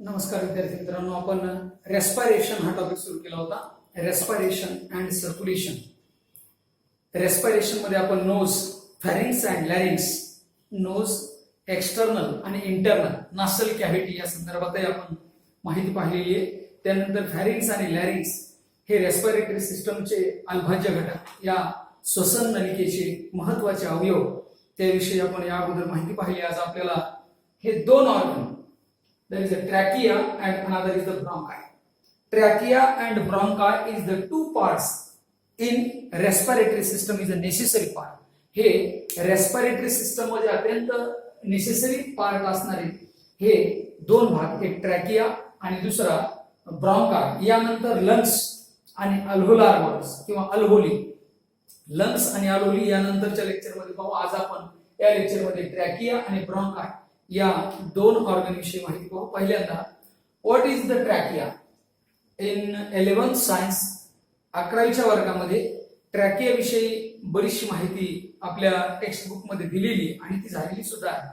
नमस्कार विद्यार्थी मित्रांनो, आपण रेस्पिरेशन हा टॉपिक सुरू केला होता. Respiration and circulation. रेस्पिरेशन मध्ये आपण nose, pharynx and larynx, nose external आणि इंटरनल नासल कॅव्हिटी या संदर्भातही आपण माहिती पाहिलेली आहे. त्यानंतर फॅरिंग्स आणि लॅरिंग्स हे रेस्पिरेटरी सिस्टमचे अविभाज्य घटक, या श्वसन नलिकेचे महत्वाचे अवयव, त्याविषयी आपण या अगोदर माहिती पाहिली. आज आपल्याला हे दोन organ, there is a trachea and another is the bronchi. Trachea and bronchi is the two parts in respiratory system, is a necessary part. हे रेस्पिरेटरी सिस्टम मध्ये अत्यंत नेसेसरी पार्ट असणारे हे दोन भाग, एक ट्रॅकिया आणि दुसरा ब्रॉन्काय. यानंतर लंग्स आणि अल्व्होलार वॉल्स किंवा अल्व्होली. लंग्स आणि अल्व्होली यानंतरच्या लेक्चर मध्ये पाहू. आज आपण या लेक्चर मध्ये ट्रॅकिया आणि ब्रॉन्काय या दोन ऑर्गन विषयी माहिती पाहू. पहिल्यांदा, what is the trachea? In 11th science 11वीच्या वर्गामध्ये ट्रॅकिया विषयी बरीचशी माहिती आपल्या टेक्स्ट बुक मध्ये दिलेली आणि ती झालेली सुद्धा आहे.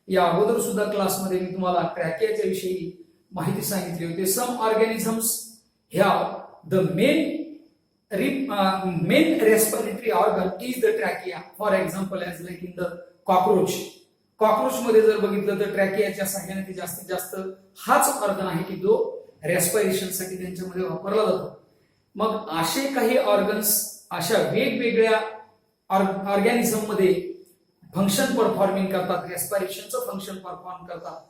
या अगोदर सुद्धा क्लासमध्ये मी तुम्हाला ट्रॅकियाच्या विषयी माहिती सांगितली होती. Some organisms have the main respiratory organ is the trachea. For example, as like in the cockroach. Cockroach मध्ये जर बघितलं तर ट्रॅकियाच्या सहाय्याने ते जास्तीत जास्त हाच ऑर्गन आहे की जो रेस्पिरेशन साठी त्यांच्यामध्ये वापरला जातो. मग असे काही ऑर्गन्स अशा वेगवेगळ्या ऑर्गॅनिझम मध्ये फंक्शन परफॉर्मिंग करतात, रेस्पिरेशनचं फंक्शन परफॉर्म करतात.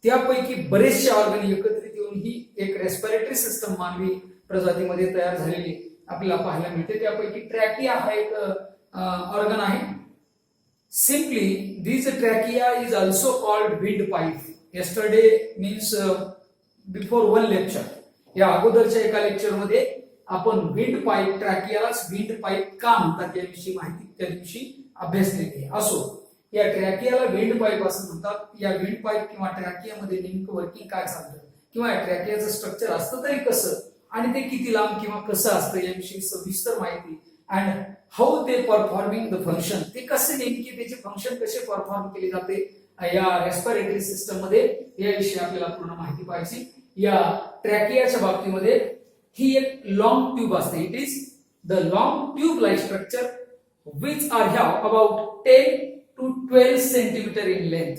त्यापैकी बरेचसे ऑर्गन एकत्रित येऊन ही एक रेस्पिरेटरी सिस्टम मानवी प्रजातीमध्ये तयार झालेली आपल्याला पाहायला मिळते. त्यापैकी ट्रॅकिया हा एक ऑर्गन आहे. Simply, this trachea is also called windpipe. Yesterday means before one lecture. या अगोदरच्या एका लेक्चर मध्ये आपण विंडपाईप, ट्रॅकियालाच विंडपाईप का म्हणतात याविषयी माहिती त्या दिवशी अभ्यासलेली आहे. असो, या ट्रॅकियाला विंडपाईप असं म्हणतात. या विंडपाईप किंवा ट्रॅकियामध्ये नेमकं वर्किंग काय चालतं किंवा ट्रॅकियाचं स्ट्रक्चर असतं तरी कसं आणि ते किती लांब किंवा कसं असतं याविषयी सविस्तर माहिती अँड हाऊ ते परफॉर्मिंग द फंक्शन, ते कसे नेमके त्याचे फंक्शन कसे परफॉर्म केले जाते या रेस्पिरेटरी सिस्टम मध्ये, याविषयी आपल्याला पूर्ण माहिती पाहिजे. या ट्रॅकियाच्या बाबतीमध्ये ही एक लॉंग ट्यूब असते. It is the long tube like structure which are have about 10 to 12 centimetre in length.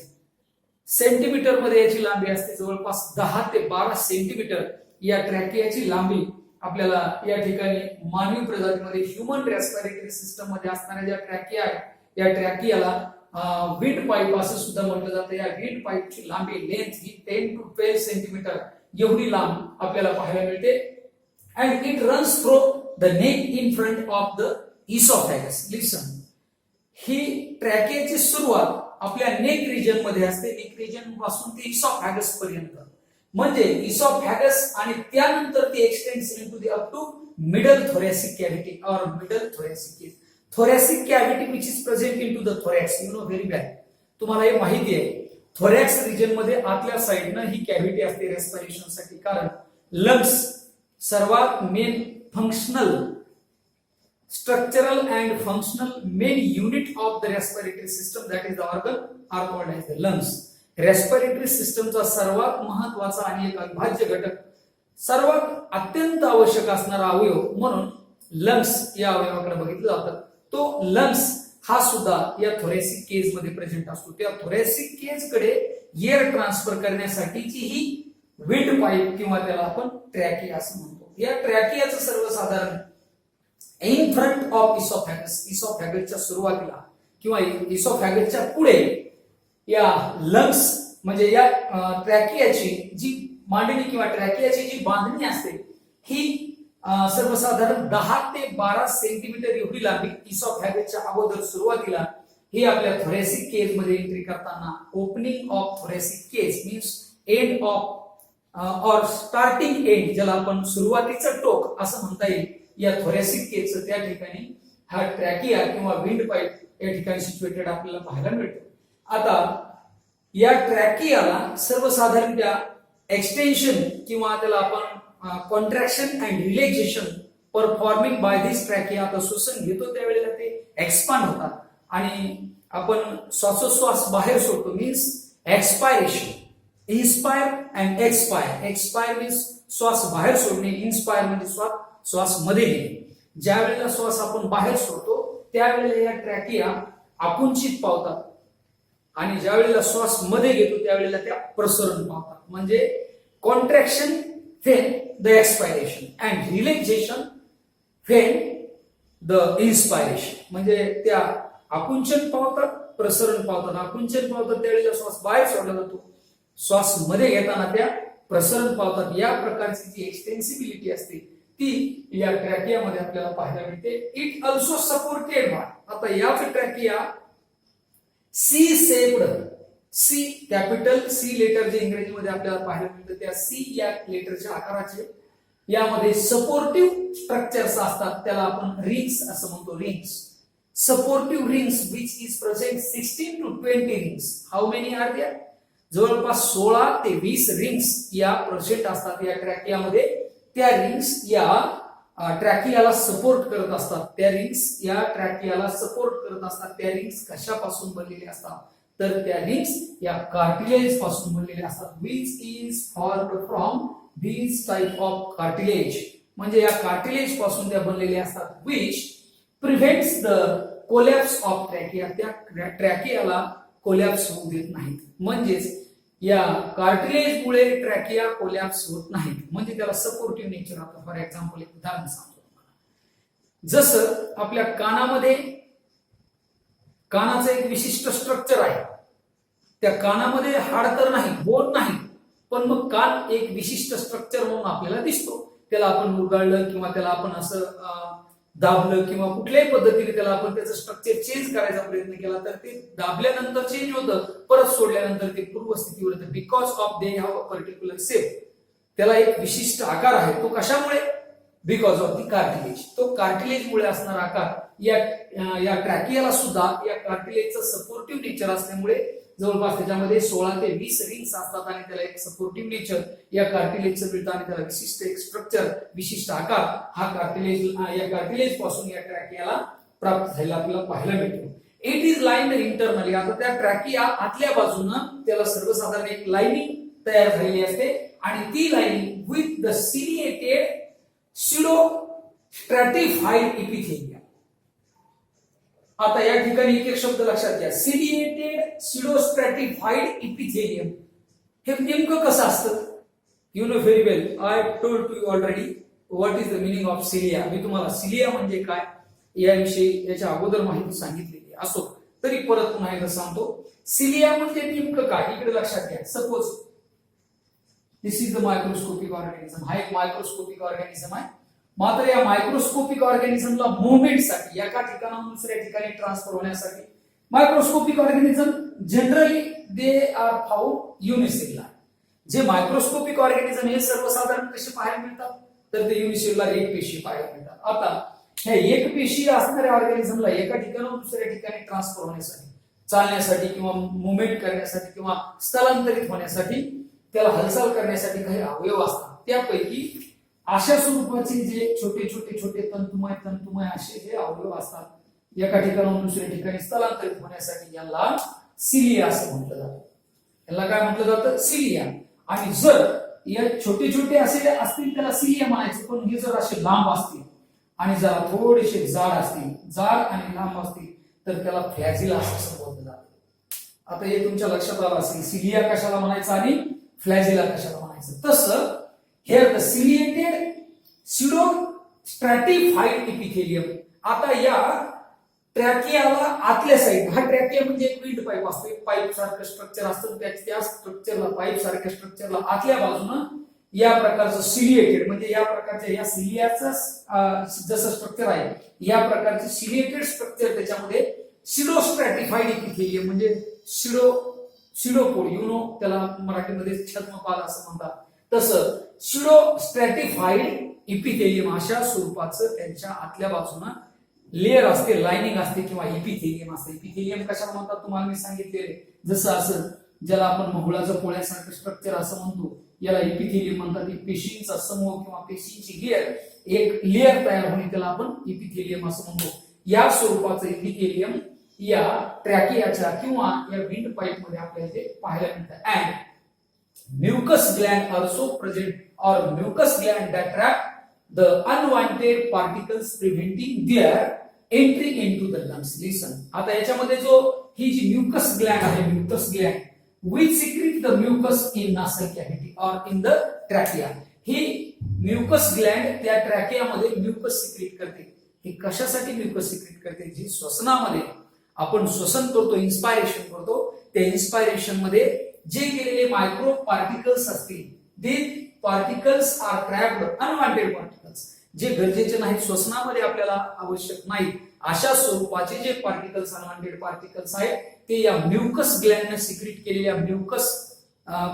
Centimetre मध्ये याची लांबी असते. जवळपास 10 ते 12 सेंटीमीटर या ट्रॅकियाची लांबी आपल्याला या ठिकाणी मानवी प्रजातीमध्ये ह्युमन रेस्पिरेटरी सिस्टम मध्ये असणाऱ्या ज्या ट्रॅकिया आहे, या ट्रॅकियाला विंड पाईप असं सुद्धा म्हटलं जातं. या विंड पाईपची लांबी, लेंथ ही 10 to 12 सेंटीमीटर एवढी लांब आपल्याला पाहायला मिळते. And it runs through the neck in front of the oesophagus. Listen, ही ट्रॅकियाची सुरुवात आपल्या नेक रिजन मध्ये असते. नेक रिजन पासून ते इसॉफॅगस पर्यंत, म्हणजे इसॉफॅगस, आणि त्यानंतर ती extends into the up to middle thoracic cavity और middle thoracic cage. Thoracic cavity which is present into the thorax. You know very well, तुम्हाला हे माहिती आहे. थोरॅक्स रिजन मध्ये आतल्या साइडनं ही कॅव्हिटी असते रेस्पिरेशन साठी. कारण लंग्स सर्वात main functional, structural and functional main unit of the respiratory system, that is the organ are called as the lungs. Respiratory सिस्टमचा सर्वात महत्वाचा आणि एक अविभाज्य घटक, सर्वात अत्यंत आवश्यक असणारा अवयव म्हणून लंग्स या अवयवाकडे बघितलं जातं. तो लंग्स हा सुद्धा या थोरॅसिक केज मध्ये प्रेझेंट असतो. त्या थोरॅसिक केज कडे एअर ट्रान्सफर करण्यासाठीची ही विंड पाईप किंवा त्याला आपण ट्रॅकिया असं म्हणतो. या ट्रॅकियाचं सर्वसाधारण इन फ्रंट ऑफ इसॉफॅगस, इसॉफॅगसच्या सुरुवातीला किंवा इसॉफॅगसच्या पुढे या लंग्स, म्हणजे या ट्रॅकियाची जी मांडणी किंवा ट्रॅकियाची जी बांधणी असते ही सर्वसाधारण 10 ते 12 सेंटीमीटर एवढी लांबी इसॉफॅगसच्या अगोदर सुरुवातीला ही आपल्या थोरॅसिक केज मध्ये एंट्री करताना, opening of thoracic cage means end of or starting end, ज्याला आपण सुरुवातीचं टोक असं म्हणता येईल या थोरॅसिक केजचं, त्या ठिकाणी हा ट्रॅकिया किंवा विंड पाईप या ठिकाणी सिच्युएटेड आपल्याला पाहायला मिळतो. आता या ट्रॅकियाला सर्वसाधारण त्या एक्सटेन्शन किंवा त्याला आपण contraction and relaxation performing by this trachea, आता श्वसन घेतो त्यावेळेला ते एक्सपांड होतात आणि आपण श्वासोश्वास बाहेर सोडतो means expiration. Inspire and expire. Expire means श्वास बाहेर सोडणे, इन्स्पायर म्हणजे श्वास मध्ये घेणे. ज्या वेळेला श्वास आपण बाहेर सोडतो त्यावेळेला या ट्रॅकिया आकुंचित पावतात आणि ज्या वेळेला श्वास मध्ये घेतो त्यावेळेला त्या प्रसरण पावतात. म्हणजे contraction when the expiration and relaxation when the inspiration. म्हणजे त्या आकुंचन पावतात, प्रसरण पावतात. आकुंचन पावतात त्यावेळेला श्वास बाहेर सोडला जातो, श्वास मध्ये घेताना त्या प्रसरण पावतात. या प्रकारची जी एक्सटेन्सिबिलिटी असते ती या ट्रॅकियामध्ये आपल्याला पाहायला मिळते. It also supported by. आता याच trachea C shaped, C capital C letter जे इंग्रजीमध्ये आपल्याला पाहायला मिळतं त्या सी या लेटरच्या आकाराचे यामध्ये सपोर्टिव्ह स्ट्रक्चर्स असतात. त्याला आपण रिंग्स असं म्हणतो. Rings, supportive rings which is present 16 to 20 rings. How many are there? जवळपास 16 ते 20 रिंग्स या प्रेझेंट असतात या ट्रॅकियामध्ये. त्या रिंग्स या ट्रॅकियाला सपोर्ट करत असतात. त्या रिंग्स या ट्रॅकियाला सपोर्ट करत असतात. त्या रिंग्स कशापासून बनलेल्या असतात? तर त्या रिंग्स या कार्टिलेज पासून बनलेल्या असतात. Which is formed from these type of cartilage. म्हणजे या कार्टिलेज पासून त्या बनलेल्या असतात. Which prevents the collapse of trachea. त्या ट्रॅकियाला कोलॅप्स होऊ देत नाहीत. म्हणजेच या कार्टिलेज मुळे ट्रॅकिया कोलॅप्स होत नाहीत. म्हणजे त्याला सपोर्टिव्ह नेचर आहे. फॉर एक्झाम्पल एक उदाहरण सांगतो तुम्हाला. जसं आपल्या कानामध्ये कानाचं एक विशिष्ट स्ट्रक्चर आहे. त्या कानामध्ये हाड तर नाही, बोन नाही, पण मग कान एक विशिष्ट स्ट्रक्चर म्हणून आपल्याला दिसतो. त्याला आपण मुरगाळलं किंवा त्याला आपण असं दाबलं किंवा कुठल्याही पद्धतीने त्याला आपण त्याचं स्ट्रक्चर चेंज करायचा प्रयत्न केला तर ते दाबल्यानंतर चेंज होतं, परत सोडल्यानंतर ते पूर्वस्थितीवर येतं. Because of they have a particular shape. त्याला एक विशिष्ट आकार आहे. तो कशामुळे? Because of the cartilage. तो कार्टिलेज मुळे असणारा आकार या ट्रॅकियाला सुद्धा या कार्टिलेजचं सपोर्टिव्ह नेचर असल्यामुळे जवळपास त्याच्यामध्ये 16 ते 20 रिंग्स असतात आणि त्याला एक सपोर्टिव्ह नेचर या कार्टिलेजचं मिळतं आणि त्याला विशिष्ट एक स्ट्रक्चर, विशिष्ट आकार हा या कार्टिलेज पासून या ट्रॅकियाला प्राप्त झालेला आपल्याला पाहायला मिळतो. It is lined internally. आता त्या ट्रॅकिया आतल्या बाजूनं त्याला सर्वसाधारण एक लाइनिंग तयार झालेली असते आणि ती lining with the ciliated pseudostratified epithelium. आता या ठिकाणी एक शब्द लक्षात घ्या. Ciliated pseudostratified epithelium. हे नेमकं कसं असतं? You know very well. I told to you already what is the meaning of cilia. मी तुम्हाला सिलिया म्हणजे काय याविषयी याच्या अगोदर माहिती सांगितलेली असो तरी परत पुन्हा एकदा सांगतो. सिलिया म्हणजे नेमकं काय? इकडे लक्षात घ्या. Suppose this is the microscopic organism. हा एक मायक्रोस्कोपिक ऑर्गॅनिझम आहे. मात्र या मायक्रोस्कोपिक ऑर्गॅनिझमला मुवमेंटसाठी एका ठिकाणाहून दुसऱ्या ठिकाणी ट्रान्सफर होण्यासाठी microscopic organism generally they are found unicellular. जे मायक्रोस्कोपिक ऑर्गॅनिझम हे सर्वसाधारण कसे पाहायला मिळतात? तर ते युनिसेलुलर एक पेशी पाहायला मिळतात. आता ह्या एक पेशी असणाऱ्या ऑर्गॅनिझमला एका ठिकाणाहून दुसऱ्या ठिकाणी ट्रान्सफर होण्यासाठी, चालण्यासाठी किंवा मुवमेंट करण्यासाठी किंवा स्थलांतरित होण्यासाठी, त्याला हालचाल करण्यासाठी काही अवयव असतात. त्यापैकी अशा स्वरूपाचे जे छोटे छोटे छोटे तंतुमय असे जे अवयव असतात एका ठिकाणाहून दुसऱ्या ठिकाणी स्थलांतरित होण्यासाठी याला सिलिया असं म्हटलं जातं. याला काय म्हटलं जातं? सिलिया. आणि जर या छोटे छोटे असे असतील त्याला सिलिया म्हणायचं. पण हे जर असे लांब असतील आणि जरा थोडेसे जाड असतील, जाड आणि लांब असतील तर त्याला फ्लॅजिला असं संबोधलं जातं. आता हे तुमच्या लक्षात आलं असेल सिलिया कशाला म्हणायचं आणि फ्लॅजिला कशाला म्हणायचं. तसं here the ciliated pseudostratified epithelium. आता या ट्रॅकियाला आतल्या साईड, हा ट्रॅकिया म्हणजे एक विंड पाईप असते, पाईप सारखं स्ट्रक्चर असतं. त्या स्ट्रक्चरला, पाईप सारख्या स्ट्रक्चरला आतल्या बाजूनं या प्रकारचं सिलिएटेड म्हणजे या प्रकारच्या या सिलियाचं जसं स्ट्रक्चर आहे या प्रकारचे सिलिएटेड स्ट्रक्चर त्याच्यामध्ये स्युडोस्ट्रॅटिफाईड इपिथेलियम म्हणजे स्युडोपोड, यु नो त्याला मराठीमध्ये छद्मपाल असं म्हणतात. तसं स्युडोस्ट्रॅटिफाईड इपिथेलियम अशा स्वरूपाचं त्यांच्या आतल्या बाजूनं लेअर असते, लाइनिंग असते किंवा इपिथेलियम असते. इपिथेलियम कशाला म्हणतात तुम्हाला मी सांगितलेले. जसं असं ज्याला आपण महुळाचं पोळ्यासारखं स्ट्रक्चर असं म्हणतो याला इपिथेलियम म्हणतात. पेशींचा समूह किंवा पेशींची लेअर, एक लेअर तयार होणे त्याला आपण इपिथेलियम असं म्हणतो. या स्वरूपाचं इपिथेलियम या ट्रॅकियाच्या किंवा या विंड पाईप मध्ये आपल्याला ते पाहायला मिळतं. And mucus gland also present or mucus gland that trap the unwanted particles preventing their entry into the lungs. Listen, आता याच्यामध्ये जो ही जी म्युकस ग्लँड आहे, mucus Gland which secrete the mucus in nasal cavity or in the trachea. He mucus Gland त्या ट्रॅकियामध्ये mucus secret करते. ही कशासाठी mucus secret करते? जी श्वसनामध्ये आपण श्वसन करतो, इन्स्पायरेशन करतो, त्या इन्स्पायरेशन मध्ये जे गेलेले मायक्रो पार्टिकल्स असतील, ते particles are trapped, unwanted particles जे गरजेचे नाहीत, श्वसनामध्ये आपल्याला आवश्यक नाही, अशा स्वरूपाचे जे पार्टिकल्स, अनवॉन्टेड पार्टिकल्स आहेत, ते या म्युकस ग्लँडने सिक्रेट केलेल्या म्युकस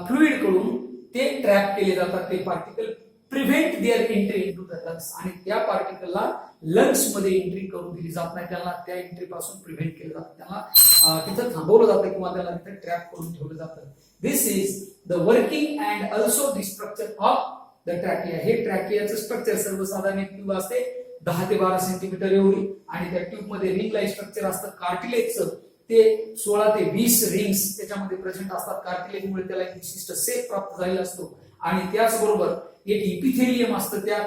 फ्लुइड कडून ते ट्रॅप केले जातात. ते particle prevent their entry into the lungs, आणि त्या पार्टिकलला लंग्स मध्ये एंट्री करून दिली जात नाही, त्यांना त्या एंट्री पासून प्रिव्हेंट केलं जातं, त्यांना तिथं थांबवलं जातं किंवा त्याला तिथे ट्रॅप करून ठेवलं जातं. This is the working and also the structure of the trachea. हे ट्रॅकियाचं स्ट्रक्चर सर्वसाधारण एक ट्यूब असते 10 ते 12 सेंटीमीटर एवढी, आणि त्या ट्यूब मध्ये रिंग लाईक स्ट्रक्चर असतं कार्टिलेजचं, ते 16 ते 20 रिंग्स त्याच्यामध्ये प्रेझेंट असतात. कार्टिलेजमुळे त्याला एक विशिष्ट शेप प्राप्त झालेला असतो, आणि त्याचबरोबर एक इपिथेलियम असतं त्या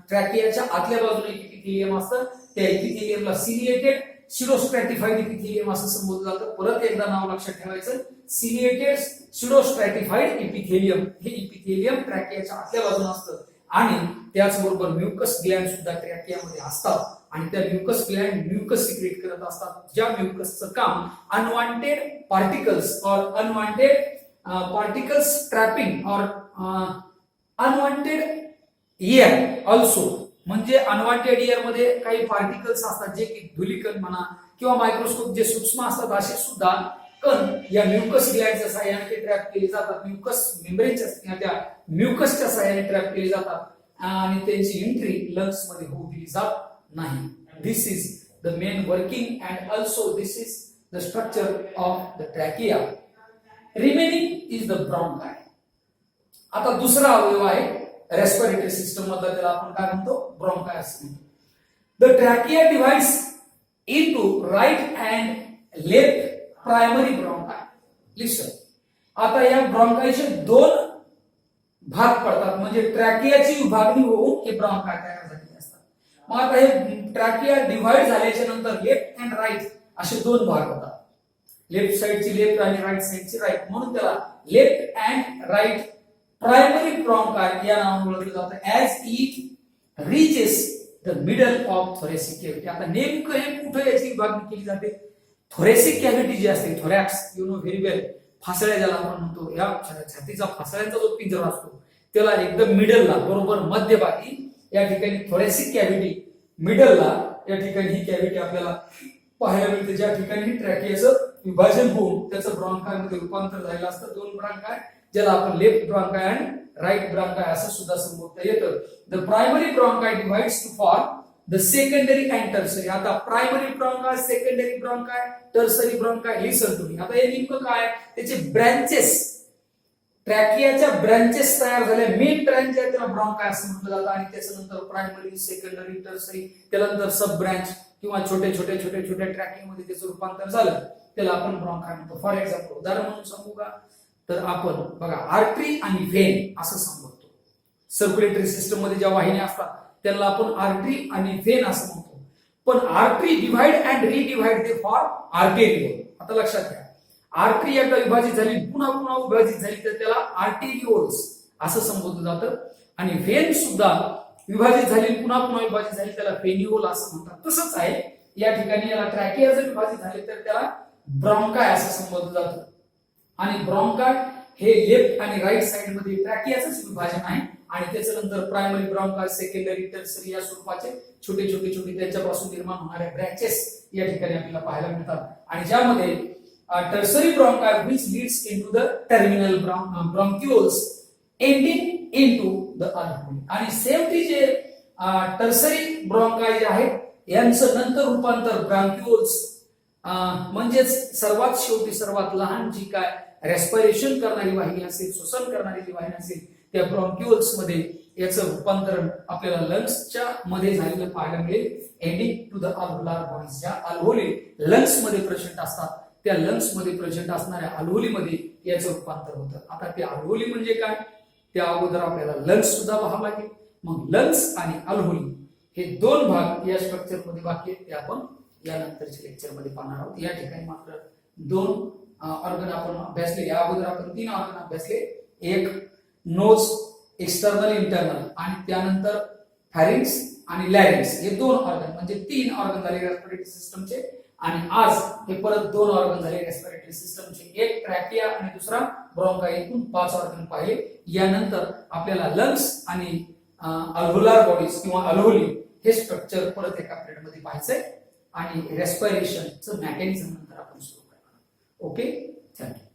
ट्रॅकियाच्या आतल्या बाजूने एक इपिथेलियम असतं. त्या इपिथेलियमला सिलिएटेड सिडोस्ट्रॅटिफाईड इपिथेलियम असं संबोधलं जातं. परत एकदा नाव लक्षात ठेवायचं, सिलिएटेड सिडोस्ट्रॅटिफाईड इपिथेलियम. हे इपिथेलियम ट्रॅकियाच्या आतल्या बाजूने असतं, आणि त्याचबरोबर म्युकस ग्लँड सुद्धा ट्रॅकियामध्ये असतात, आणि त्या म्युकस ग्लँड म्युकस सिक्रेट करत असतात, ज्या म्युकसचं काम अनवॉन्टेड पार्टिकल्स और अनवॉन्टेड पार्टिकल्स ट्रॅपिंग और अनवॉन्टेड एअर ऑल्सो, म्हणजे अनवॉन्टेड एअर मध्ये काही पार्टिकल्स असतात जे की धुलीकण म्हणा किंवा मायक्रोस्कोप जे सूक्ष्म असतात, असे सुद्धा कण या म्युकस ग्लँडच्या सहाय्याने ते ट्रॅप केले जातात. म्युकस मेम्ब्रेनच्या त्या म्युकसच्या सहाय्याने ट्रॅप केले जातात, आणि त्यांची एंट्री लंग्स मध्ये होऊ दिली जात नाही. This is the main working and also this is the structure of the trachea. Remaining is the bronchi. आता दुसरा अवयव आहे रेस्पिरेटरी सिस्टम मधला, त्याला आपण काय म्हणतो? ब्रॉन्काय असं म्हणतो. The trachea divides into right and left primary bronchi. Listen, आता या ब्रॉन्कायचे 2 भाग पडतात, म्हणजे ट्रॅकियाची विभागणी होऊन हे ब्रॉन्काय तयार झालेले असतात. मग आता हे ट्रॅकिया डिव्हाइड झाल्याच्या नंतर लेफ्ट अँड राईट असे 2 भाग होतात. लेफ्ट साइडची लेफ्ट आणि राईट साइडची राईट, म्हणून त्याला left and right primary bronchi या नावाने ओळखलं जातं. As it reaches the middle of thoracic cavity. आता नेमकं हे कुठे याची विभागणी केली जाते? थोरॅसिक कॅव्हिटी जी असते, थोरॅक्स, यू नो व्हेरी वेल, फासळ्या ज्याला आपण म्हणतो, या छातीचा फासळ्यांचा जो पिंजरा असतो त्याला एकदम मिडलला, बरोबर मध्यभागी या ठिकाणी थोरॅसिक कॅव्हिटी, मिडलला या ठिकाणी ही कॅव्हिटी आपल्याला पाहायला मिळते, ज्या ठिकाणी ट्रॅकियाचं विभाजन होऊन त्याचं ब्रॉन्काय मध्ये रूपांतर झालेलं असतं. 2 ब्रॉन्काय, ज्याला आपण लेफ्ट ब्रॉन्काय आणि राईट ब्रॉन्काय असं सुद्धा संबोधता येतं. The primary bronchi divides to form the secondary and tertiary. आता primary bronchi, secondary bronchi, tertiary bronchi, listen to me. आता हे नेमकं काय? त्याचे ब्रँचेस, ट्रॅकियाच्या ब्रँचेस तयार झाल्या. मेन ब्रँच आहे त्याला ब्रॉन्काय असं म्हटलं जातं, आणि त्याच्यानंतर प्रायमरी, सेकंडरी, टर्सरी, त्यानंतर सब ब्रँच किंवा छोटे छोटे ट्रॅकियामध्ये त्याचं रूपांतर झालं, त्याला आपण ब्रॉन्काय म्हणतो. फॉर एक्झाम्पल, उदाहरण म्हणून सांगू का? तर आपण बघा, आर्टरी आणि व्हेन असं सांगतो. सर्क्युलेटरी सिस्टम मध्ये ज्या वाहिन्या असतात त्याला आपण आर्टरी आणि व्हेन असं म्हणतो. पण artery divide and redivide they form arteriole. आता लक्षात घ्या, आर्टरी एकदा विभाजित झाली, पुन्हा विभाजित झाली तर त्याला आर्टेरिओल्स असं संबोधलं जातं, आणि व्हेन सुद्धा विभाजित झाली, पुन्हा विभाजित झाली, त्याला व्हेन्युओल असं म्हणतात. तसंच आहे या ठिकाणी, याला ट्रॅकिया जर विभाजित झाले तर त्याला ब्रॉन्काय असं संबोधलं जातं. आणि ब्रॉन्काय हे लेफ्ट आणि राईट साइड मध्ये ट्रॅकियाचंच विभाजन आहे, आणि त्याच्यानंतर प्रायमरी ब्रॉन्काय, सेकंडरी, टर्सरी या स्वरूपाचे छोटे त्यांच्यापासून निर्माण होणाऱ्या ब्रँचेस या ठिकाणी आपल्याला पाहायला मिळतात. आणि ज्यामध्ये tertiary ब्रॉन्काय which leads into the terminal bronchioles ending into the alveoli. आणि सेम ती जे टर्सरी ब्रॉन्काय जे आहेत यांचं नंतर रूपांतर ब्रॉन्क्युल्स, म्हणजेच सर्वात शेवटी सर्वात लहान जी काय रेस्पिरेशन करणारी वाहिनी असेल, श्वसन करणारी जी वाहिनी असेल, त्या ब्रॉन्क्युल्स मध्ये याचं रूपांतरण आपल्याला लंग्सच्या मध्ये झालेलं पाहायला मिळेल. Ending to the alveolar bodies. ज्या अल्व्होली लंग्स मध्ये प्रेझेंट असतात त्या लंग्स मध्ये प्रेझेंट असणाऱ्या अल्व्होलीमध्ये याचं रूपांतर होतं. आता ते अल्व्होली म्हणजे काय, त्या अगोदर आपल्याला लंग्स सुद्धा पाहावं लागेल. मग लंग्स आणि अल्व्होली हे दोन भाग या स्ट्रक्चर मध्ये बाकी आहेत, ते आपण यानंतरच्या लेक्चर मध्ये पाहणार आहोत. या ठिकाणी मात्र दोन ऑर्गन आपण अभ्यासले. या अगोदर आपण 3 ऑर्गन अभ्यासले, एक नोज एक्सटर्नल इंटरनल आणि त्यानंतर फॅरिंक्स आणि लॅरिंक्स, हे 2 ऑर्गन म्हणजे 3 ऑर्गन झाले रेस्पिरेटरी सिस्टमचे. आणि आज हे परत 2 ऑर्गन झाले रेस्पिरेटरी सिस्टमचे, एक ट्रॅकिया आणि दुसरा ब्रॉन्काई, एकूण 5 ऑर्गन पाहिले. यानंतर आपल्याला लंग्स आणि अल्व्होलार बॉडीज किंवा अल्व्होली हे स्ट्रक्चर परत एका पिरियड मध्ये पाहायचंय आणि रेस्पिरेशनचं मेकॅनिझम नंतर आपण सुरू करणार. Okay, thank you.